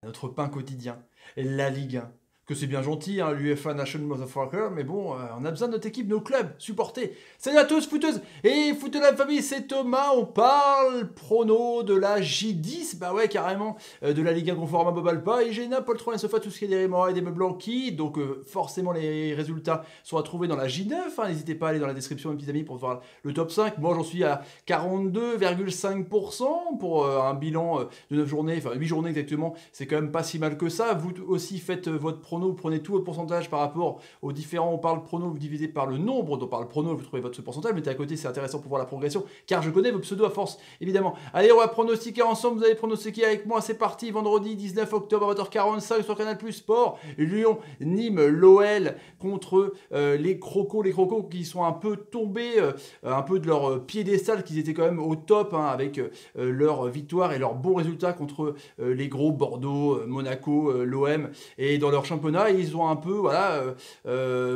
notre pain quotidien, la Ligue 1. Que c'est bien gentil, hein, l'UEFA National Motherfucker, mais bon, on a besoin de notre équipe, nos clubs, supporter. Salut à tous, footeuses et footeux de la famille, c'est Thomas, on parle prono de la J10, bah ouais, carrément, de la Ligue 1 conforme à Bobalpa, et j'ai Paul 3 et Sofa, tout ce qui est des Rémoras et des meubles Blanqui, donc forcément les résultats sont à trouver dans la J9, hein, n'hésitez pas à aller dans la description, mes petits amis, pour voir le top 5. Moi, j'en suis à 42,5% pour un bilan de 9 journées, enfin 8 journées exactement, c'est quand même pas si mal que ça. Vous aussi faites votre prono, vous prenez tout votre pourcentage par rapport aux différents, on parle prono, vous divisez par le nombre, donc par le prono, vous trouvez votre pourcentage, mettez à côté, c'est intéressant pour voir la progression, car je connais vos pseudos à force, évidemment. Allez, on va pronostiquer ensemble, vous allez pronostiquer avec moi, c'est parti, vendredi 19 octobre à 20h45 sur Canal Plus Sport, Lyon, Nîmes, l'OL contre les Crocos qui sont un peu tombés, un peu de leur piédestal, qu'ils étaient quand même au top, hein, avec leur victoire et leurs bons résultats contre les gros Bordeaux, Monaco, l'OM, et dans leur championnat, ils ont un peu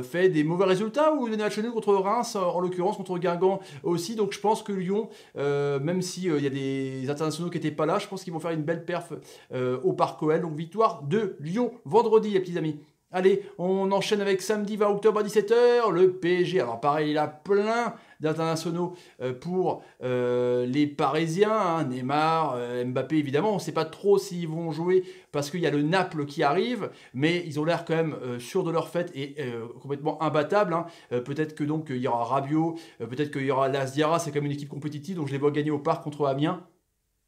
fait des mauvais résultats, ou des matchs nuls contre Reims, en l'occurrence contre Guingamp aussi, donc je pense que Lyon, même s'il y a des internationaux qui n'étaient pas là, je pense qu'ils vont faire une belle perf au Parc OL, donc victoire de Lyon vendredi, les petits amis. Allez, on enchaîne avec samedi 20 octobre à 17h, le PSG. Alors pareil, il a plein d'internationaux pour les Parisiens, hein, Neymar, Mbappé évidemment. On ne sait pas trop s'ils vont jouer parce qu'il y a le Naples qui arrive, mais ils ont l'air quand même sûrs de leur fête et complètement imbattables, hein. Peut-être que donc il y aura Rabiot, peut-être qu'il y aura Las Diarra, c'est quand même une équipe compétitive, donc je les vois gagner au parc contre Amiens.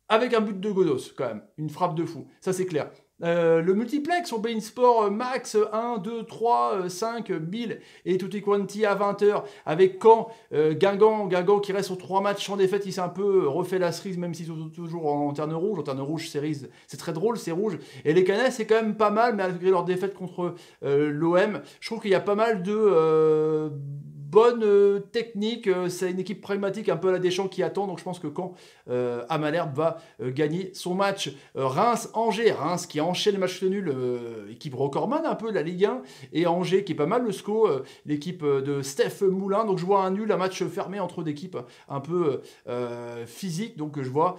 Avec un but de Godos, quand même. Une frappe de fou. Ça, c'est clair. Le multiplex sur Bein Sport Max 1, 2, 3, 5, Bill et Tutti Quanti à 20h avec Caen, Guingamp qui reste sur 3 matchs sans défaite, il s'est un peu refait la cerise même s'ils sont toujours en lanterne rouge. Lanterne rouge, cerise, c'est très drôle, c'est rouge. Et les Canets, c'est quand même pas mal malgré leur défaite contre l'OM. Je trouve qu'il y a pas mal de bonne technique, c'est une équipe pragmatique un peu à la Deschamps qui attend, donc je pense que quand à Malherbe va gagner son match. Reims-Angers, Reims qui enchaîne les matchs nuls, équipe recordman un peu de la Ligue 1, et Angers qui est pas mal le SCO, l'équipe de Steph Moulin, donc je vois un nul, un match fermé entre d'équipes un peu physiques, donc je vois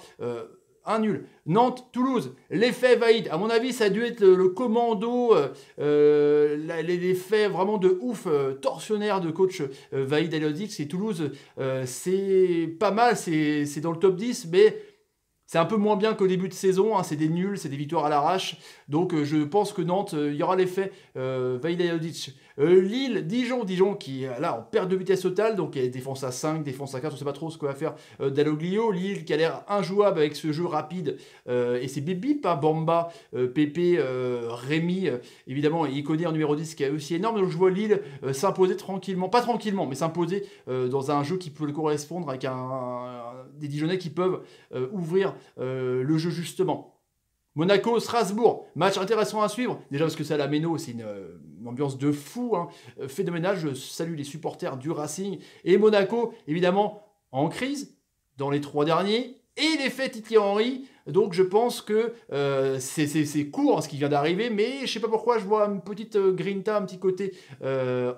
un nul. Nantes-Toulouse, l'effet Vaïd. À mon avis, ça a dû être le commando, l'effet vraiment de ouf, tortionnaire de coach Vaïd Halilhodžić. Et Toulouse, c'est pas mal, c'est dans le top 10, mais c'est un peu moins bien qu'au début de saison, hein, c'est des nuls, c'est des victoires à l'arrache. Donc je pense que Nantes, il y aura l'effet Vaïd Halilhodžić. Lille, Dijon qui là en perte de vitesse totale, donc elle défense à 5, défense à 4, on ne sait pas trop ce qu'on va faire Dalloglio. Lille qui a l'air injouable avec ce jeu rapide et c'est bip bip, hein, Bamba, Pépé, Rémi, évidemment, et Iconé en numéro 10 qui est aussi énorme. Donc je vois Lille s'imposer tranquillement, pas tranquillement, mais s'imposer dans un jeu qui peut le correspondre avec des Dijonnais qui peuvent ouvrir le jeu justement. Monaco-Strasbourg, match intéressant à suivre, déjà parce que c'est à la Méno, c'est une ambiance de fou, hein, phénoménal, je salue les supporters du Racing, et Monaco, évidemment, en crise, dans les 3 derniers, et l'effet Thierry Henry, donc je pense que c'est court, hein, ce qui vient d'arriver, mais je sais pas pourquoi, je vois une petite grinta, un petit côté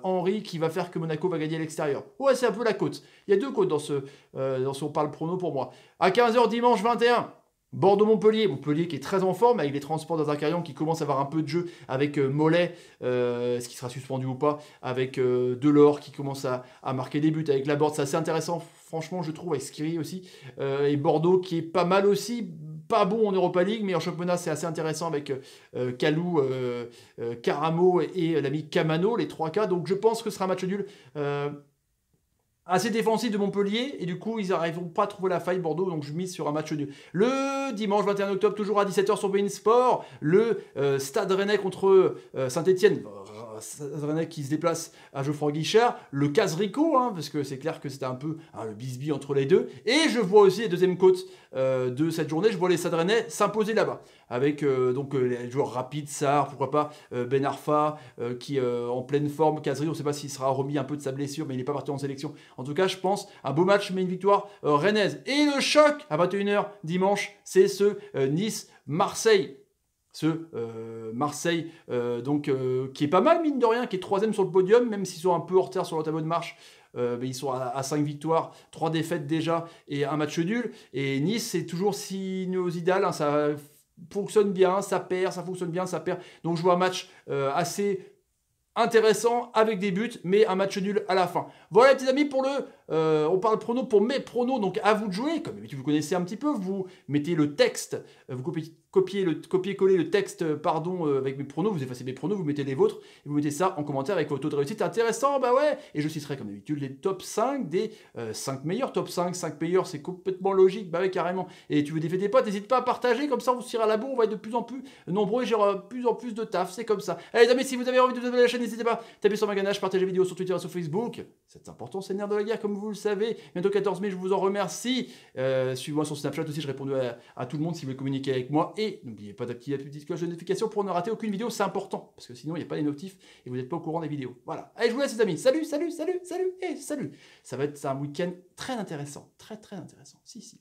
Henry qui va faire que Monaco va gagner à l'extérieur. Ouais, c'est un peu la côte, il y a 2 côtes dans ce on parle prono pour moi. À 15h dimanche 21, Bordeaux-Montpellier qui est très en forme avec les transports d'Azarkarian qui commence à avoir un peu de jeu avec Mollet, ce qui sera suspendu ou pas, avec Delors qui commence à marquer des buts avec Laborde, c'est assez intéressant franchement je trouve avec Skiri aussi, et Bordeaux qui est pas mal aussi, pas bon en Europa League mais en championnat c'est assez intéressant avec Kalou, Caramo et l'ami Camano, les 3 cas, donc je pense que ce sera un match nul. Assez défensif de Montpellier et du coup ils n'arriveront pas à trouver la faille Bordeaux, donc je mise sur un match nul. Le dimanche 21 octobre toujours à 17h sur Bein Sport, le Stade Rennais contre Saint-Etienne. Stade Rennais qui se déplace à Geoffroy Guichard, le Casrico, hein, parce que c'est clair que c'était un peu le bisbis entre les deux, et je vois aussi les deuxième côtes de cette journée, je vois les Stade Rennais s'imposer là-bas, avec donc les joueurs rapides, Sarr, pourquoi pas Ben Arfa, qui en pleine forme, Casri, on ne sait pas s'il sera remis un peu de sa blessure, mais il n'est pas parti en sélection. En tout cas, je pense un beau match, mais une victoire rennaise. Et le choc à 21h dimanche, c'est ce Nice-Marseille. Ce Marseille, qui est pas mal, mine de rien, qui est 3ème sur le podium, même s'ils sont un peu en retard sur le tableau de marche. Mais ils sont à 5 victoires, 3 défaites déjà et un match nul. Et Nice, c'est toujours sinuosidal, hein, ça fonctionne bien, ça perd, ça fonctionne bien, ça perd. Donc je vois un match assez intéressant avec des buts, mais un match nul à la fin. Voilà les petits amis pour on parle prono pour mes pronos, donc à vous de jouer. Comme d'habitude vous connaissez un petit peu, vous mettez le texte, vous copiez-coller le texte, avec mes pronos, vous effacez mes pronos, vous mettez les vôtres, et vous mettez ça en commentaire avec votre taux de réussite intéressant, bah ouais. Et je citerai comme d'habitude les top 5 des 5 meilleurs, top 5 meilleurs, c'est complètement logique, bah ouais carrément. Et tu veux défier tes potes, n'hésite pas à partager, comme ça on se tire à la bourre, on va être de plus en plus nombreux et j'aurai de plus en plus de taf, c'est comme ça. Allez les amis, si vous avez envie de vous abonner à la chaîne, n'hésitez pas, tapez sur ma ganache, partagez la vidéo sur Twitter et sur Facebook. C'est important, c'est le nerf de la guerre, comme vous le savez. Bientôt 14 mai, je vous en remercie. Suivez-moi sur Snapchat aussi, je réponds à tout le monde si vous voulez communiquer avec moi. Et n'oubliez pas d'activer la petite cloche de notification pour ne rater aucune vidéo, c'est important. Parce que sinon, il n'y a pas les notifs et vous n'êtes pas au courant des vidéos. Voilà. Allez, je vous laisse les amis. Salut, salut, salut, salut et salut. Ça va être un week-end très intéressant. Très, très intéressant. Si, si.